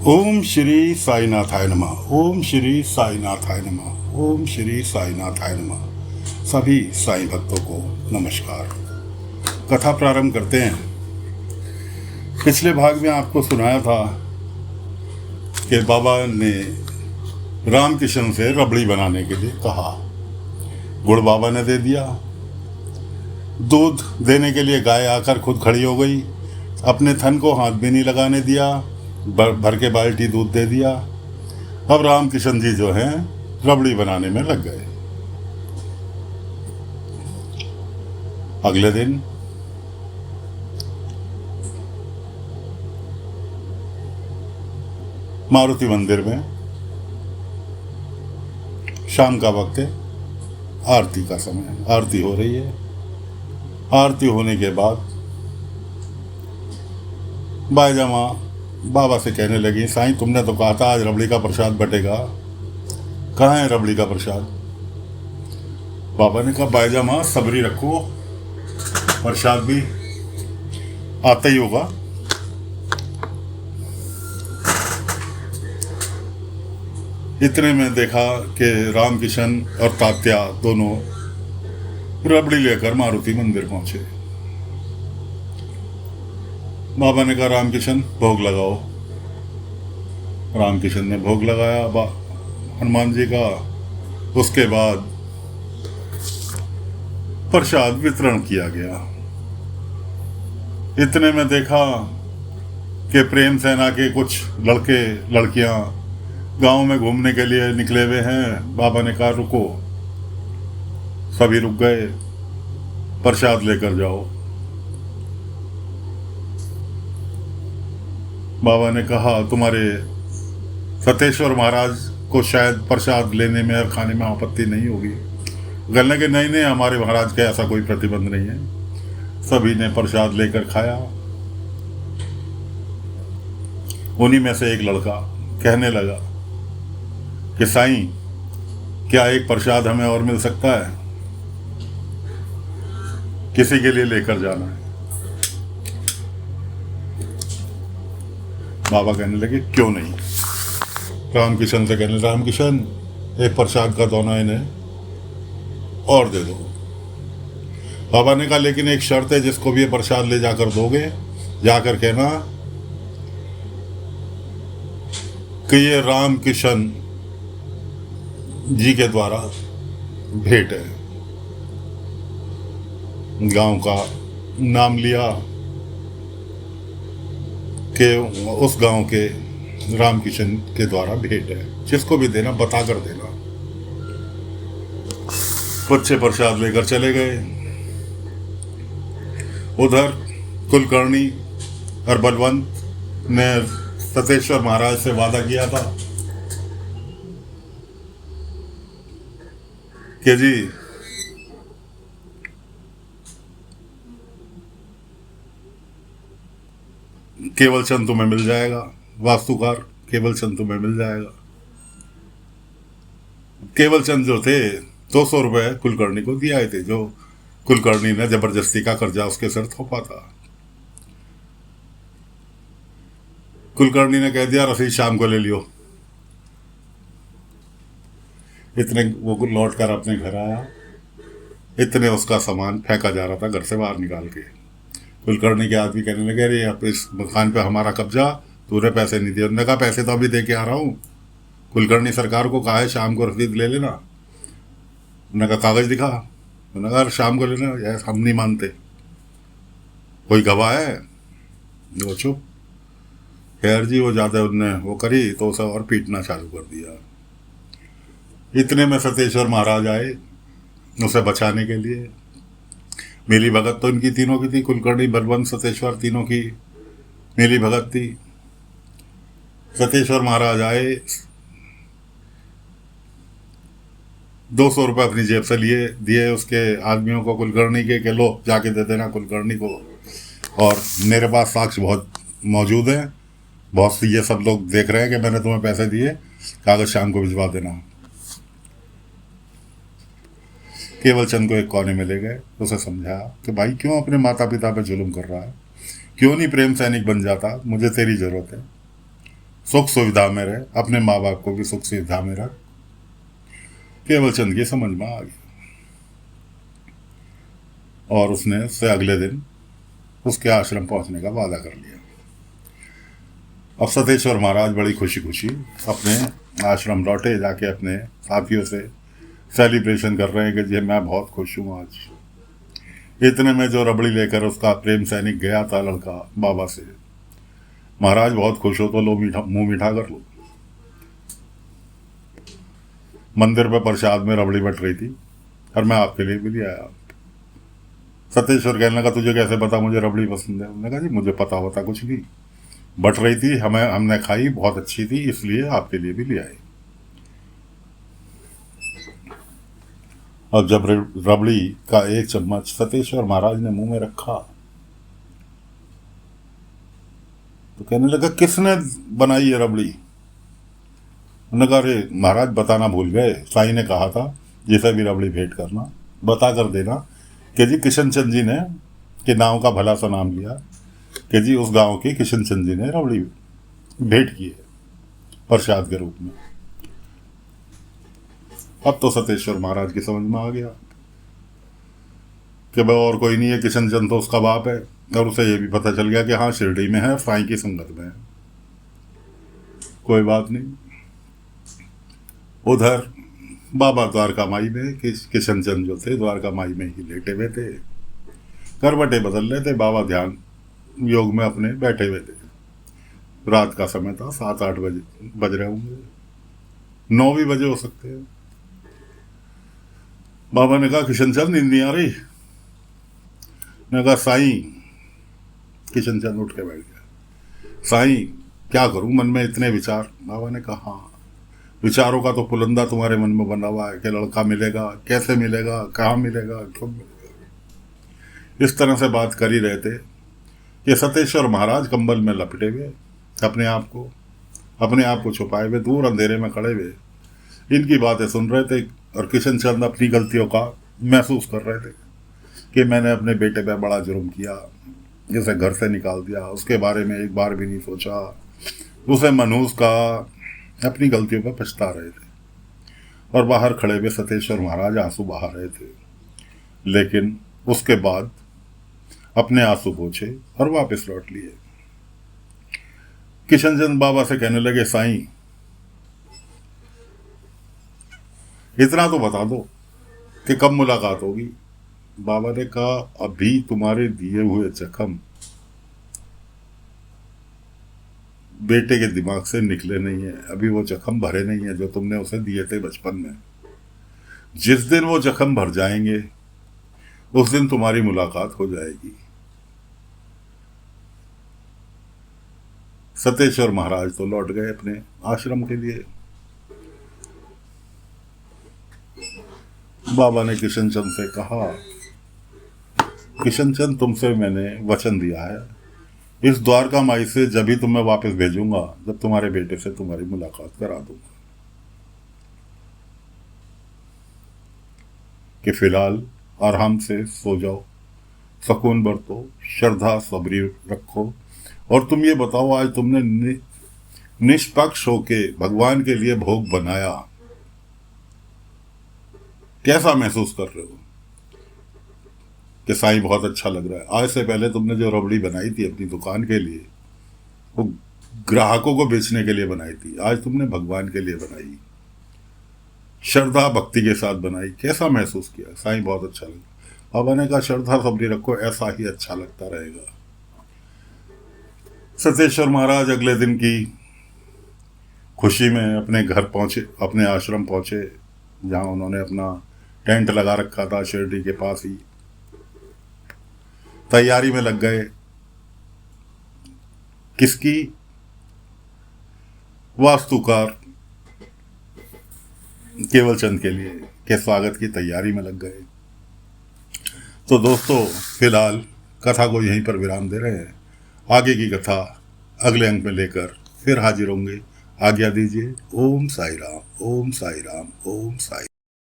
ओम श्री साईनाथाय नमः। ओम श्री साईनाथाय नमः। ओम श्री साईनाथाय नमः। सभी साईं भक्तों को नमस्कार। कथा प्रारंभ करते हैं। पिछले भाग में आपको सुनाया था कि बाबा ने रामकिशन से रबड़ी बनाने के लिए कहा। गुड़ बाबा ने दे दिया। दूध देने के लिए गाय आकर खुद खड़ी हो गई। अपने थन को हाथ भी नहीं लगाने दिया, भर के बाल्टी दूध दे दिया। अब रामकिशन जी जो हैं रबड़ी बनाने में लग गए। अगले दिन मारुति मंदिर में शाम का वक्त है, आरती का समय, आरती हो रही है। आरती होने के बाद बाईजामा बाबा से कहने लगी, साईं तुमने तो कहा था आज रबड़ी का प्रसाद बटेगा, कहाँ है रबड़ी का प्रसाद? बाबा ने कहा, बाईजामा सबरी रखो, प्रसाद भी आता ही होगा। इतने में देखा कि रामकिशन और तात्या दोनों रबड़ी लेकर मारुति मंदिर पहुंचे। बाबा ने कहा, रामकिशन भोग लगाओ। रामकिशन ने भोग लगाया हनुमान जी का। उसके बाद प्रसाद वितरण किया गया। इतने में देखा कि प्रेम सेना के कुछ लड़के लड़कियां गांव में घूमने के लिए निकले हुए हैं। बाबा ने कहा, रुको। सभी रुक गए। प्रसाद लेकर जाओ। बाबा ने कहा, तुम्हारे सतेश्वर महाराज को शायद प्रसाद लेने में और खाने में आपत्ति नहीं होगी। कहने के नहीं नहीं, हमारे महाराज का ऐसा कोई प्रतिबंध नहीं है। सभी ने प्रसाद लेकर खाया। उन्हीं में से एक लड़का कहने लगा कि साईं क्या एक प्रसाद हमें और मिल सकता है? किसी के लिए लेकर जाना है। बाबा कहने लगे, क्यों नहीं? रामकिशन से कहने, रामकिशन एक प्रसाद का दोना इन्हें और दे दो। बाबा ने कहा, लेकिन एक शर्त है, जिसको भी ये प्रसाद ले जाकर दोगे, जाकर कहना कि ये रामकिशन जी के द्वारा भेंट है। गांव का नाम लिया कि उस गांव के रामकिशन के द्वारा भेंट है। जिसको भी देना बता कर देना। बच्चे प्रसाद लेकर चले गए। उधर कुलकर्णी और बलवंत ने सतेश्वर महाराज से वादा किया था कि जी केवल चंद तुम्हें मिल जाएगा, वास्तुकार केवल चंद तुम्हें मिल जाएगा। केवल चंद जो थे 200 रुपये कुलकर्णी को दिए थे, जो कुलकर्णी ने जबरदस्ती का कर्जा उसके सर थोपा था। कुलकर्णी ने कह दिया, रसीद शाम को ले लियो। इतने वो लौट कर अपने घर आया। इतने उसका सामान फेंका जा रहा था घर से बाहर निकाल के। कुलकर्णी के आदमी कहने लगे, अरे अब इस मकान पे हमारा कब्जा, तूने पैसे नहीं दिए। उन्होंने कहा, पैसे तो अभी दे के आ रहा हूँ। कुलकर्णी सरकार को कहा है शाम को रसीद ले लेना। उन्होंने कहा, कागज दिखा। उन्होंने कहा, शाम को लेना। यार हम नहीं मानते, कोई गवाह है? वो चुप। खैर जी, वो ज़्यादा उनने वो करी तो उसे और पीटना चालू कर दिया। इतने में सतेश्वर महाराज आए उसे बचाने के लिए। मिली भगत तो इनकी तीनों की थी, कुलकर्णी बलवंत सतेश्वर तीनों की मिली भगत थी। सतेश्वर महाराज आए, 200 रुपये अपनी जेब से लिए, दिए उसके आदमियों को कुलकर्णी के लो जाके दे देना कुलकर्णी को, और मेरे पास साक्ष्य बहुत मौजूद हैं, बहुत सी ये सब लोग देख रहे हैं कि मैंने तुम्हें पैसे दिए, कागज शाम को भिजवा देना। केवल चंद को एक कोने में ले गए। उसे समझाया कि भाई क्यों अपने माता पिता पे जुल्म कर रहा है, क्यों नहीं प्रेम सैनिक बन जाता, मुझे तेरी ज़रूरत है। सुख सुविधा में रहे, अपने माँ बाप को भी सुख सुविधा में रख। केवल चंद की समझ में आ गया और उसने उससे अगले दिन उसके आश्रम पहुंचने का वादा कर लिया। अब सतेश्वर महाराज बड़ी खुशी खुशी अपने आश्रम लौटे, जाके अपने साथियों से सेलिब्रेशन कर रहे हैं कि जी मैं बहुत खुश हूँ आज। इतने में जो रबड़ी लेकर उसका प्रेम सैनिक गया था लड़का बाबा से, महाराज बहुत खुश हो तो लो मीठा, मुंह मीठा कर लो। मंदिर पे प्रसाद में रबड़ी बट रही थी और मैं आपके लिए भी ले आया। सतेश्वर कहने लगा तुझे कैसे पता मुझे रबड़ी पसंद है? उन्होंने कहा जी मुझे पता होता कुछ नहीं, बट रही थी, हमने खाई, बहुत अच्छी थी, इसलिए आपके लिए भी ले आए। और जब रबड़ी का एक चम्मच सतेश्वर महाराज ने मुंह में रखा तो कहने लगा किसने बनाई ये रबड़ी? उन्होंने कहा अरे महाराज बताना भूल गए, साईं ने कहा था जिसे भी रबड़ी भेंट करना बता कर देना कि जी किशन चंद जी ने के गाँव का भला सा नाम लिया कि जी उस गांव के किशन चंद जी ने रबड़ी भेंट की है प्रसाद के रूप में। अब तो सतेश्वर महाराज की समझ में आ गया कि भाई और कोई नहीं है, किशन चंद तो उसका बाप है। और उसे ये भी पता चल गया कि हाँ शिरडी में है, साईं की संगत में है। कोई बात नहीं। उधर बाबा द्वारका माई में किशन चंद जो थे द्वारका माई में ही लेटे हुए थे, करवटें बदल रहे थे। बाबा ध्यान योग में अपने बैठे हुए थे। रात का समय था, 7-8 बजे बज रहे होंगे, 9 भी बजे हो सकते हैं। बाबा ने कहा किशन चंद नींद नहीं आ रही? ने कहा साईं। किशन चंद उठ के बैठ गया। साईं क्या करूं, मन में इतने विचार। बाबा ने कहा हाँ, विचारों का तो पुलंदा तुम्हारे मन में बना हुआ है कि लड़का मिलेगा, कैसे मिलेगा, कहाँ मिलेगा, क्यों मिलेगा। इस तरह से बात कर ही रहे थे कि सतेश्वर महाराज कंबल में लपटे हुए अपने आप को छुपाए हुए दूर अंधेरे में खड़े हुए इनकी बातें सुन रहे थे। और किशन चंद अपनी गलतियों का महसूस कर रहे थे कि मैंने अपने बेटे पे बड़ा जुर्म किया, जिसे घर से निकाल दिया, उसके बारे में एक बार भी नहीं सोचा, उसे मनहूस का अपनी गलतियों पर पछता रहे थे। और बाहर खड़े हुए सतेश्वर महाराज आंसू बहा रहे थे, लेकिन उसके बाद अपने आंसू पोंछे और वापस लौट लिए। किशन चंद बाबा से कहने लगे साईं इतना तो बता दो कि कब मुलाकात होगी। बाबा ने कहा अभी तुम्हारे दिए हुए जख्म बेटे के दिमाग से निकले नहीं है, अभी वो जख्म भरे नहीं है जो तुमने उसे दिए थे बचपन में। जिस दिन वो जख्म भर जाएंगे उस दिन तुम्हारी मुलाकात हो जाएगी। सतेश्वर महाराज तो लौट गए अपने आश्रम के लिए। बाबा ने किशन चंद से कहा किशन चंद तुमसे मैंने वचन दिया है, इस द्वारका माई से जब भी तुम्हें वापस भेजूंगा जब तुम्हारे बेटे से तुम्हारी मुलाकात करा दूंगा, कि फिलहाल आराम से सो जाओ, सुकून बरतो, श्रद्धा सबरी रखो। और तुम ये बताओ आज तुमने निष्पक्ष होके भगवान के लिए भोग बनाया, कैसा महसूस कर रहे हो? कि साईं बहुत अच्छा लग रहा है। आज से पहले तुमने जो रबड़ी बनाई थी अपनी दुकान के लिए वो ग्राहकों को बेचने के लिए बनाई थी, आज तुमने भगवान के लिए बनाई, श्रद्धा भक्ति के साथ बनाई, कैसा महसूस किया? साईं बहुत अच्छा लगा। बाबा ने कहा श्रद्धा सबरी रखो, ऐसा ही अच्छा लगता रहेगा। सतेश्वर महाराज अगले दिन की खुशी में अपने घर पहुंचे, अपने आश्रम पहुंचे जहां उन्होंने अपना टेंट लगा रखा था शिरडी के पास ही। तैयारी में लग गए। किसकी? वास्तुकार केवल चंद के लिए के स्वागत की तैयारी में लग गए। तो दोस्तों फिलहाल कथा को यहीं पर विराम दे रहे हैं। आगे की कथा अगले अंक में लेकर फिर हाजिर होंगे। आज्ञा दीजिए। ओम साई राम, ओम साई राम, ओम साई।